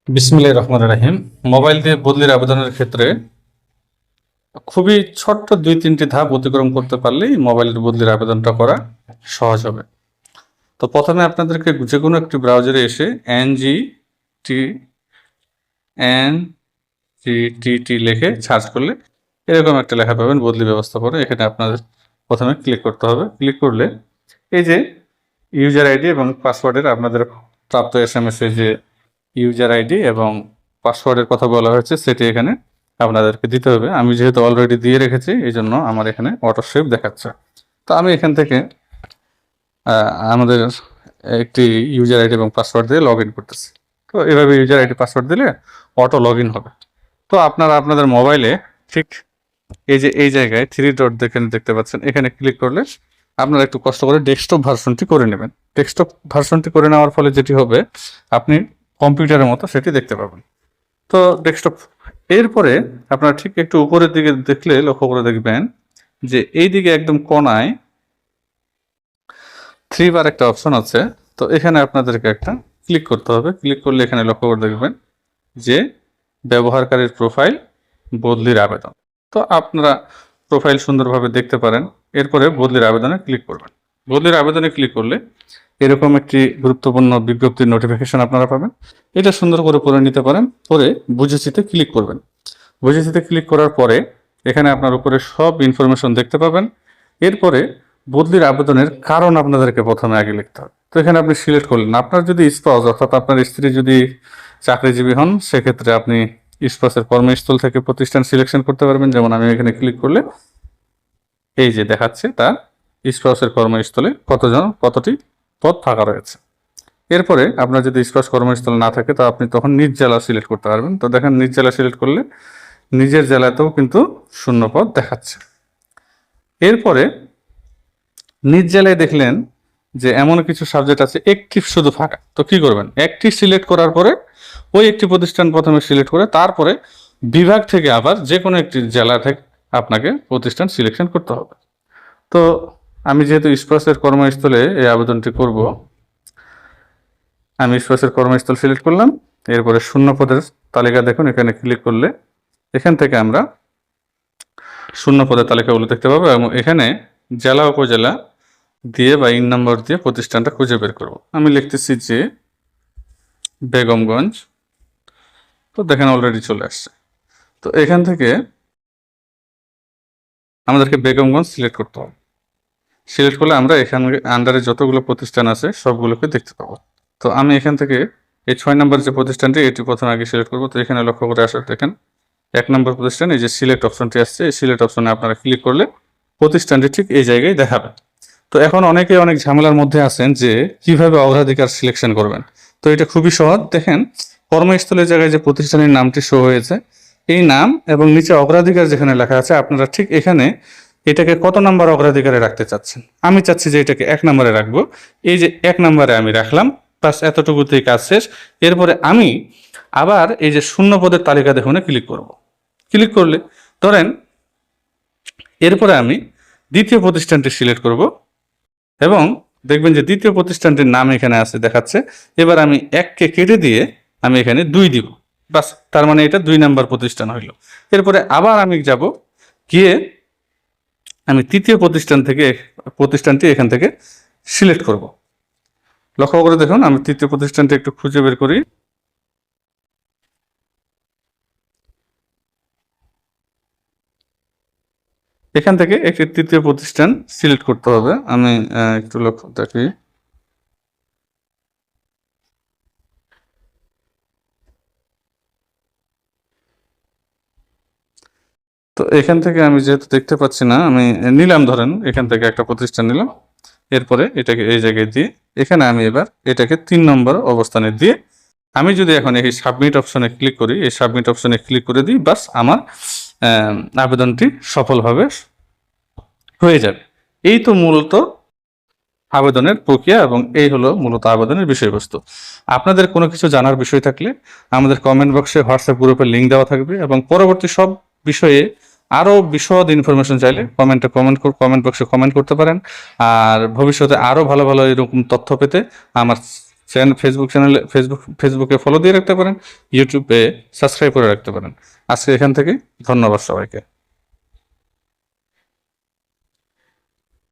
বিসমিল্লাহির রহমানির রহিম। মোবাইল দিয়ে বদলির আবেদনের ক্ষেত্রে খুবই ছোট্ট ২-৩টি ধাপ অতিক্রম করতে পারলেই মোবাইলের বদলির আবেদনটা করা সহজ হবে। তো প্রথমে আপনাদেরকে যেকোনো একটি ব্রাউজারে এসে NGTNGTT লিখে সার্চ করলে এরকম একটা লেখা পাবেন, বদলি ব্যবস্থাপনা। এখানে আপনাদের প্রথমে ক্লিক করতে হবে। ক্লিক করলে এই যে ইউজার আইডি এবং পাসওয়ার্ডের আপনাদের প্রাপ্ত SMS এ যে ইউজার আইডি এবং পাসওয়ার্ডের কথা বলা হয়েছে সেটি এখানে আপনাদেরকে দিতে হবে। আমি যেহেতু অলরেডি দিয়ে রেখেছি এই জন্য আমার এখানে অটো সেভ দেখাচ্ছে। তো আমি এখান থেকে আমাদের একটি ইউজার আইডি এবং পাসওয়ার্ড দিয়ে লগ ইন করতেছি। তো এভাবে ইউজার আইডি পাসওয়ার্ড দিলে অটো লগ ইন হবে। তো আপনারা আপনাদের মোবাইলে ঠিক এই জায়গায় থ্রি ডট দেখতে পাচ্ছেন, এখানে ক্লিক করলে আপনারা একটু কষ্ট করে ডেস্কটপ ভার্সনটি করে নেবেন। ডেস্কটপ ভার্সনটি করে নেওয়ার ফলে যেটি হবে, আপনি কম্পিউটারের মতো সেটি দেখতে পাবেন। তো ডেস্কটপ এরপরে আপনারা ঠিক একটু উপরের দিকে দেখলে লক্ষ্য করে দেখবেন যে এই দিকে একদম কোনায় থ্রি বার একটা অপশন আছে। তো এখানে আপনাদেরকে একটা ক্লিক করতে হবে। ক্লিক করলে এখানে লক্ষ্য করে দেখবেন যে ব্যবহারকারীর প্রোফাইল বদলির আবেদন। তো আপনারা প্রোফাইল সুন্দরভাবে দেখতে পারেন। এরপরে বদলির আবেদনে ক্লিক করবেন। বদলির আবেদনে ক্লিক করলে এরকম একটি গুরুত্বপূর্ণ বিজ্ঞপ্তির নোটিফিকেশন আপনারা পাবেন। এটা সুন্দর করে পড়ে নিতে পারেন। পরে বুঝেছিতে ক্লিক করবেন। বুঝেছিতে ক্লিক করার পরে এখানে আপনার উপরে সব ইনফরমেশন দেখতে পাবেন। এরপরে বদলির আবেদনের কারণ আপনাদেরকে প্রথমে আগে লিখতে হবে। তো এখানে আপনি সিলেক্ট করলেন। আপনার যদি স্পাউস অর্থাৎ আপনার স্ত্রী যদি চাকরিজীবী হন, সেক্ষেত্রে আপনি স্পাউসের কর্মস্থল থেকে প্রতিষ্ঠান সিলেকশন করতে পারবেন। যেমন আমি এখানে ক্লিক করলে এই যে দেখাচ্ছে তার স্পাউসের কর্মস্থলে কতটি পদ ফাঁকা রয়েছে। এরপরে আপনার যদি স্পাউস কর্মস্থল না থাকে তো আপনি তখন নিজ জেলা সিলেক্ট করতে পারবেন। তো দেখেন নিজ জেলা সিলেক্ট করলে নিজের জেলাতেও কিন্তু শূন্য পদ দেখাচ্ছে। এরপরে নিজ জেলায় দেখলেন যে এমন কিছু সাবজেক্ট আছে একটিভ শুধু ফাঁকা। তো কি করবেন, একটি সিলেক্ট করার পরে ওই একটি প্রতিষ্ঠান প্রথমে সিলেক্ট করে তারপরে বিভাগ থেকে আবার যে কোনো একটি জেলা থেকে আপনাকে প্রতিষ্ঠান সিলেকশন করতে হবে। তো আমি যেহেতু স্পাউসের কর্মস্থলে এই আবেদনটি করব, আমি স্পাউসের কর্মস্থল সিলেক্ট করলাম। এরপরে শূন্য পদের তালিকা দেখুন, এখানে ক্লিক করলে এখান থেকে আমরা শূন্য পদের তালিকাগুলো দেখতে পাবো এবং এখানে জেলা উপজেলা দিয়ে বা ইন নাম্বার দিয়ে প্রতিষ্ঠানটা খুঁজে বের করব। আমি লিখতেছি যে বেগমগঞ্জ। তো দেখেন অলরেডি চলে আসছে। তো এখান থেকে আমাদেরকে বেগমগঞ্জ সিলেক্ট করতে হবে। সিলেক্ট করলে আমরা এখানে আন্ডারে যতগুলো প্রতিষ্ঠান আছে সবগুলোকে দেখতে পাবো। তো আমি এখান থেকে এই 6 নম্বর যে প্রতিষ্ঠানটি এটি প্রথমে আগে সিলেক্ট করবো। তো এখানে লক্ষ্য করে আসার দেখেন 1 নম্বর প্রতিষ্ঠান, এই যে সিলেক্ট অপশনটি আসছে, এই সিলেক্ট অপশনে আপনারা ক্লিক করলে প্রতিষ্ঠানটি ঠিক এই জায়গায় দেখাবে। তো এখন অনেকে অনেক ঝামেলার মধ্যে আছেন যে কিভাবে অগ্রাধিকার সিলেকশন করবেন। তো এটা খুবই সহজ। দেখেন কর্মস্থলের জায়গায় যে প্রতিষ্ঠানের নামটি শো হয়েছে, এই নাম এবং নিচে অগ্রাধিকার যেখানে লেখা আছে, আপনারা ঠিক এখানে এটাকে কত নাম্বার অগ্রাধিকারে রাখতে চাচ্ছেন। আমি চাচ্ছি যে এটাকে 1 নম্বরে রাখবো। এই যে 1 নম্বরে আমি রাখলাম, বাস এতটুকুতেই কাজ শেষ। এরপরে আমি আবার এই যে শূন্য পদের তালিকা দেখুন ক্লিক করব। ক্লিক করলে ধরেন এরপরে আমি দ্বিতীয় প্রতিষ্ঠানটি সিলেক্ট করব এবং দেখবেন যে দ্বিতীয় প্রতিষ্ঠানটির নাম এখানে আছে দেখাচ্ছে। এবার আমি 1কে কেটে দিয়ে আমি এখানে 2 দিব, বাস তার মানে এটা 2 নাম্বার প্রতিষ্ঠান হইল। এরপরে আবার আমি যাব, গিয়ে আমি তৃতীয় প্রতিষ্ঠানটি এখান থেকে সিলেক্ট করব। লক্ষ্য করে দেখুন আমি তৃতীয় প্রতিষ্ঠানটি একটু খুঁজে বের করি। এখান থেকে একটি তৃতীয় প্রতিষ্ঠান সিলেক্ট করতে হবে। আমি একটু লক্ষ্য দেখি। তো এখান থেকে আমি যেহেতু দেখতে পাচ্ছি না, আমি নিলাম, ধরেন এখান থেকে একটা প্রতিষ্ঠান নিলাম। এরপরে এটাকে এই জায়গায় দিয়ে এখানে আমি এবার এটাকে 3 নম্বর অবস্থানে দিয়ে আমি যদি এখন এই সাবমিট অপশনে ক্লিক করি, এই সাবমিট অপশনে ক্লিক করে দিই, বাস আমার আবেদনটি সফলভাবে হয়ে যাবে। এই তো মূলত আবেদনের প্রক্রিয়া এবং এই হলো মূলত আবেদনের বিষয়বস্তু। আপনাদের কোনো কিছু জানার বিষয় থাকলে আমাদের কমেন্ট বক্সে হোয়াটসঅ্যাপ গ্রুপের লিঙ্ক দেওয়া থাকবে এবং পরবর্তী সব বিষয়ে আরও বিশদ ইনফরমেশন চাইলে কমেন্ট বক্সে কমেন্ট করতে পারেন। আর ভবিষ্যতে আরও ভালো ভালো এরকম তথ্য পেতে আমার ফেসবুকে ফলো দিয়ে রাখতে পারেন, ইউটিউবে সাবস্ক্রাইব করে রাখতে পারেন। আজকে এখান থেকে ধন্যবাদ সবাইকে।